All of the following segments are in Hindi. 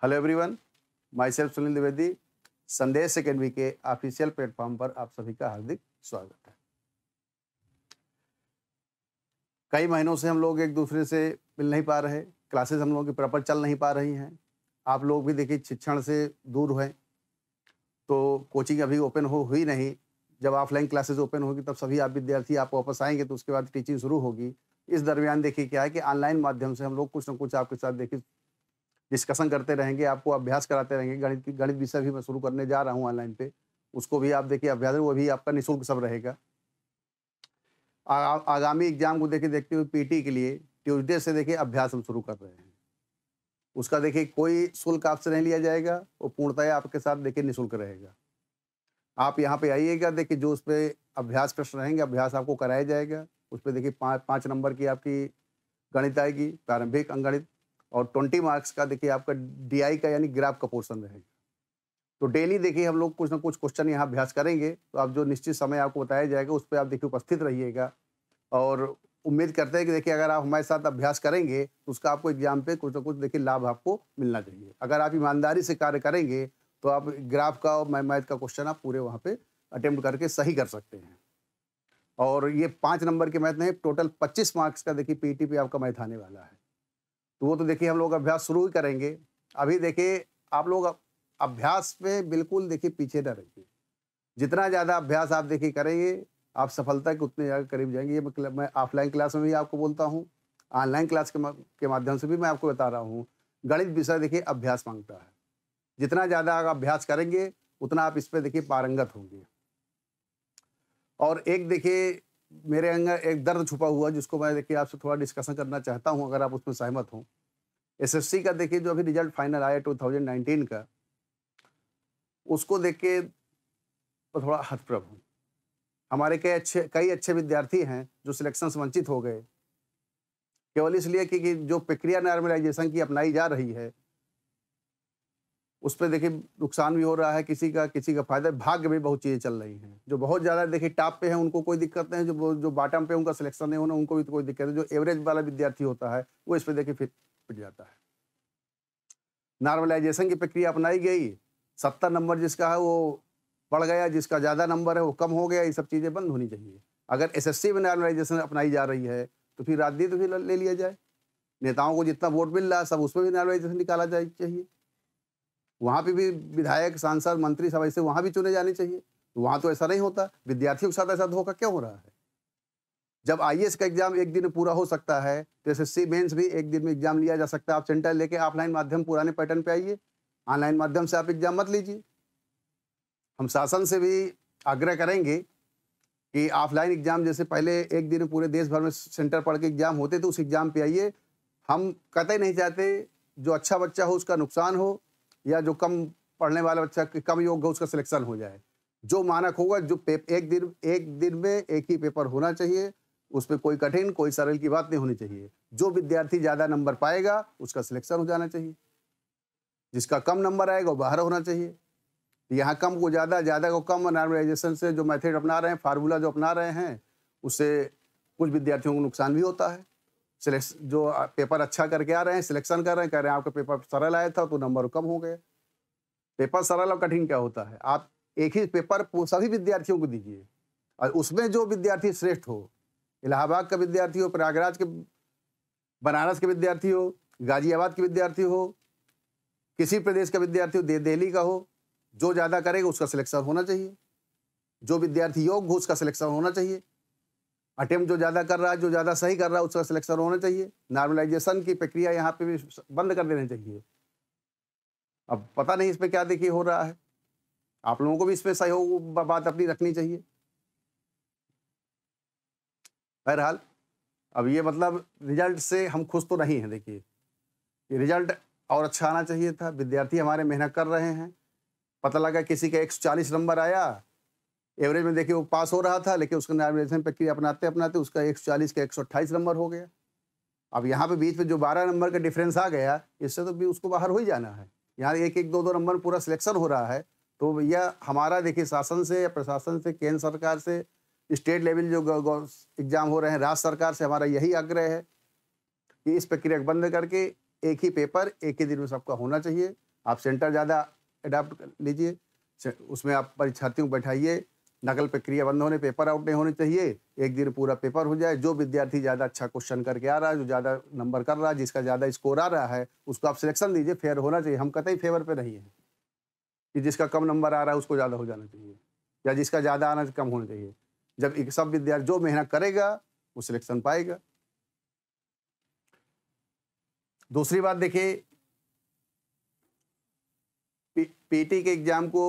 Hello everyone, my self Sunil Dwivedi. संदेश एकेडमी के ऑफिशियल प्लेटफॉर्म पर आप सभी का हार्दिक स्वागत है। कई महीनों से हम लोग एक दूसरे से मिल नहीं पा रहे, क्लासेस हम लोगों की प्रॉपर चल नहीं पा रही हैं। आप लोग भी देखिए शिक्षण से दूर हैं, तो कोचिंग अभी ओपन हुई नहीं। जब ऑफलाइन क्लासेस ओपन होगी तब सभी आप विद्यार्थी आप वापस आएंगे, तो उसके बाद टीचिंग शुरू होगी। इस दरमियान देखिए क्या है कि ऑनलाइन माध्यम से हम लोग कुछ ना कुछ आपके साथ देखिए डिस्कशन करते रहेंगे, आपको अभ्यास कराते रहेंगे। गणित विषय भी मैं शुरू करने जा रहा हूँ ऑनलाइन पे, उसको भी आप देखिए अभ्यास, वो भी आपका निःशुल्क सब रहेगा। आगामी एग्जाम को देखिए देखते हुए पीटी के लिए ट्यूसडे से देखिए अभ्यास हम शुरू कर रहे हैं। उसका देखिए कोई शुल्क आपसे नहीं लिया जाएगा, वो पूर्णतः आपके साथ देखिए निःशुल्क रहेगा। आप यहाँ पे आइएगा, देखिए जो उस पर अभ्यास प्रश्न रहेंगे, अभ्यास आपको कराया जाएगा। उस पर देखिए 5 नंबर की आपकी गणित आएगी, प्रारंभिक अंकगणित, और 20 मार्क्स का देखिए आपका डीआई का यानी ग्राफ का पोर्शन रहेगा। तो डेली देखिए हम लोग कुछ ना कुछ क्वेश्चन यहाँ अभ्यास करेंगे, तो आप जो निश्चित समय आपको बताया जाएगा उस पर आप देखिए उपस्थित रहिएगा। और उम्मीद करते हैं कि देखिए अगर आप हमारे साथ अभ्यास करेंगे तो उसका आपको एग्जाम पे कुछ ना कुछ देखिए लाभ आपको मिलना चाहिए। अगर आप ईमानदारी से कार्य करेंगे तो आप ग्राफ का और मैथ का क्वेश्चन आप पूरे वहाँ पे अटेम्प्ट करके सही कर सकते हैं। और ये 5 नंबर के मैथ नहीं, टोटल 25 मार्क्स का देखिए पीटी पे आपका मैथ आने वाला है। तो वो तो देखिए हम लोग अभ्यास शुरू ही करेंगे। अभी देखिए आप लोग अभ्यास में बिल्कुल देखिए पीछे न रहिए। जितना ज़्यादा अभ्यास आप देखिए करेंगे, आप सफलता के उतने ज़्यादा करीब जाएंगे। ये मैं ऑफलाइन क्लास में भी आपको बोलता हूँ, ऑनलाइन क्लास के माध्यम से भी मैं आपको बता रहा हूँ। गणित विषय देखिए अभ्यास मांगता है। जितना ज़्यादा आप अभ्यास करेंगे उतना आप इस पर देखिए पारंगत होंगे। और एक देखिए मेरे अंदर एक दर्द छुपा हुआ, जिसको मैं देखिए आपसे थोड़ा डिस्कशन करना चाहता हूँ, अगर आप उसमें सहमत हों। एसएससी का देखिए जो अभी रिजल्ट फाइनल आया 2019 का, उसको देख के तो थोड़ा हतप्रभ हूँ। हमारे कई अच्छे विद्यार्थी हैं जो सिलेक्शन से वंचित हो गए, केवल इसलिए कि जो प्रक्रिया नॉर्मलाइजेशन की अपनाई जा रही है उस पे देखिए नुकसान भी हो रहा है किसी का फायदा। भाग्य में बहुत चीज़ें चल रही हैं। जो बहुत ज़्यादा देखिए टॉप पे हैं उनको कोई दिक्कत नहीं, जो बॉटम पे उनका सिलेक्शन नहीं होना उनको भी तो कोई दिक्कत है। जो एवरेज वाला विद्यार्थी होता है वो इस पे देखिए पिट जाता है। नॉर्मलाइजेशन की प्रक्रिया अपनाई गई, 70 नंबर जिसका है वो बढ़ गया, जिसका ज़्यादा नंबर है वो कम हो गया। ये सब चीज़ें बंद होनी चाहिए। अगर एसएससी में नॉर्मलाइजेशन अपनाई जा रही है तो फिर राजनीति तो फिर ले लिया जाए। नेताओं को जितना वोट मिल रहा है सब उसमें भी नॉर्मलाइजेशन निकाला जाए चाहिए। वहाँ पे भी विधायक, सांसद, मंत्री सब ऐसे वहाँ भी चुने जाने चाहिए। वहाँ तो ऐसा नहीं होता। विद्यार्थियों के साथ ऐसा धोखा क्यों हो रहा है? जब आईएएस का एग्जाम एक दिन में पूरा हो सकता है तो एसएससी मेंस भी एक दिन में एग्जाम लिया जा सकता है। आप सेंटर लेके ऑफलाइन माध्यम पुराने पैटर्न पे आइए, ऑनलाइन माध्यम से आप एग्जाम मत लीजिए। हम शासन से भी आग्रह करेंगे कि ऑफलाइन एग्जाम जैसे पहले एक दिन में पूरे देश भर में सेंटर पढ़ के एग्जाम होते थे, उस एग्जाम पे आइए। हम कतई नहीं चाहते जो अच्छा बच्चा हो उसका नुकसान हो, या जो कम पढ़ने वाला बच्चा कम योग्य हो उसका सिलेक्शन हो जाए। जो मानक होगा, जो एक दिन में एक ही पेपर होना चाहिए, उसमें कोई कठिन कोई सरल की बात नहीं होनी चाहिए। जो विद्यार्थी ज़्यादा नंबर पाएगा उसका सिलेक्शन हो जाना चाहिए, जिसका कम नंबर आएगा वो बाहर होना चाहिए। यहाँ कम को ज़्यादा, ज़्यादा को कम, नॉर्मलाइजेशन से जो मेथड अपना रहे हैं, फार्मूला जो अपना रहे हैं, उससे कुछ विद्यार्थियों को नुकसान भी होता है। जो पेपर अच्छा करके आ रहे हैं, सिलेक्शन कर रहे हैं, कह रहे हैं आपका पेपर सरल आया था तो नंबर कम हो गए। पेपर सरल और कठिन क्या होता है? आप एक ही पेपर सभी विद्यार्थियों को दीजिए और उसमें जो विद्यार्थी श्रेष्ठ हो, इलाहाबाद का विद्यार्थी हो, प्रयागराज के, बनारस के विद्यार्थी हो, गाजियाबाद के विद्यार्थी हो, किसी प्रदेश का विद्यार्थी हो, दिल्ली का हो, जो ज़्यादा करेगा उसका सिलेक्शन होना चाहिए। जो विद्यार्थी योग्य हो उसका सिलेक्शन होना चाहिए। अटेम्प्ट जो ज़्यादा कर रहा है, जो ज़्यादा सही कर रहा है उसका सिलेक्शन होना चाहिए। नॉर्मलाइजेशन की प्रक्रिया यहाँ पे भी बंद कर देनी चाहिए। अब पता नहीं इस पे क्या देखिए हो रहा है, आप लोगों को भी इस पे सहयोग बात अपनी रखनी चाहिए। बहरहाल अब ये मतलब रिजल्ट से हम खुश तो नहीं हैं। देखिए ये रिजल्ट और अच्छा आना चाहिए था। विद्यार्थी हमारे मेहनत कर रहे हैं। पता लगा किसी का 140 नंबर आया, एवरेज में देखिए वो पास हो रहा था, लेकिन उसका नॉर्मलाइजेशन प्रक्रिया अपनाते अपनाते उसका 140 का 128 नंबर हो गया। अब यहाँ पे बीच में जो 12 नंबर का डिफरेंस आ गया, इससे तो भी उसको बाहर हो ही जाना है। यहाँ एक एक दो नंबर पूरा सिलेक्शन हो रहा है। तो भैया हमारा देखिए शासन से या प्रशासन से, केंद्र सरकार से, स्टेट लेवल जो एग्जाम हो रहे हैं, राज्य सरकार से हमारा यही आग्रह है कि इस प्रक्रिया को बंद करके एक ही पेपर एक ही दिन में सबका होना चाहिए। आप सेंटर ज़्यादा अडॉप्ट कर लीजिए, उसमें आप परीक्षार्थियों को बैठाइए, नकल प्रक्रिया बंद होने, पेपर आउट नहीं होने चाहिए, एक दिन पूरा पेपर हो जाए। जो विद्यार्थी ज़्यादा अच्छा क्वेश्चन करके आ रहा है, जो ज़्यादा नंबर कर रहा है, जिसका ज़्यादा स्कोर आ रहा है, उसको आप सिलेक्शन दीजिए। फेयर होना चाहिए, हम कतई फेवर पे नहीं है कि जिसका कम नंबर आ रहा है उसको ज़्यादा हो जाना चाहिए या जिसका ज़्यादा आना कम होना चाहिए। जब एक सब विद्यार्थी जो मेहनत करेगा वो सिलेक्शन पाएगा। दूसरी बात देखिए, पीटी के एग्जाम को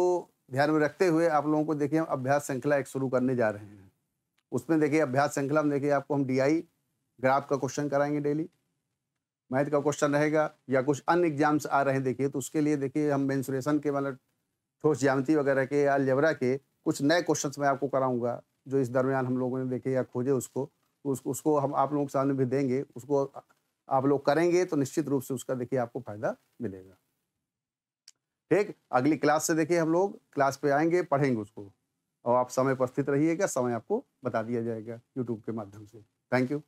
ध्यान में रखते हुए आप लोगों को देखिए हम अभ्यास श्रृंखला एक शुरू करने जा रहे हैं। उसमें देखिए अभ्यास श्रृंखला में देखिए आपको हम डीआई ग्राफ का क्वेश्चन कराएंगे डेली, मैथ का क्वेश्चन रहेगा या कुछ अन्य एग्जाम्स आ रहे हैं देखिए, तो उसके लिए देखिए हम मेंसुरेशन के मतलब ठोस ज्यामिति वगैरह के या अलजेब्रा के कुछ नए क्वेश्चंस मैं आपको कराऊंगा जो इस दरमियान हम लोगों ने देखे या खोजे उसको हम आप लोगों के सामने भी देंगे। उसको आप लोग करेंगे तो निश्चित रूप से उसका देखिए आपको फायदा मिलेगा। ठीक, अगली क्लास से देखिए हम लोग क्लास पे आएंगे, पढ़ेंगे उसको और आप समय पर उपस्थित रहिएगा, समय आपको बता दिया जाएगा यूट्यूब के माध्यम से। Thank you.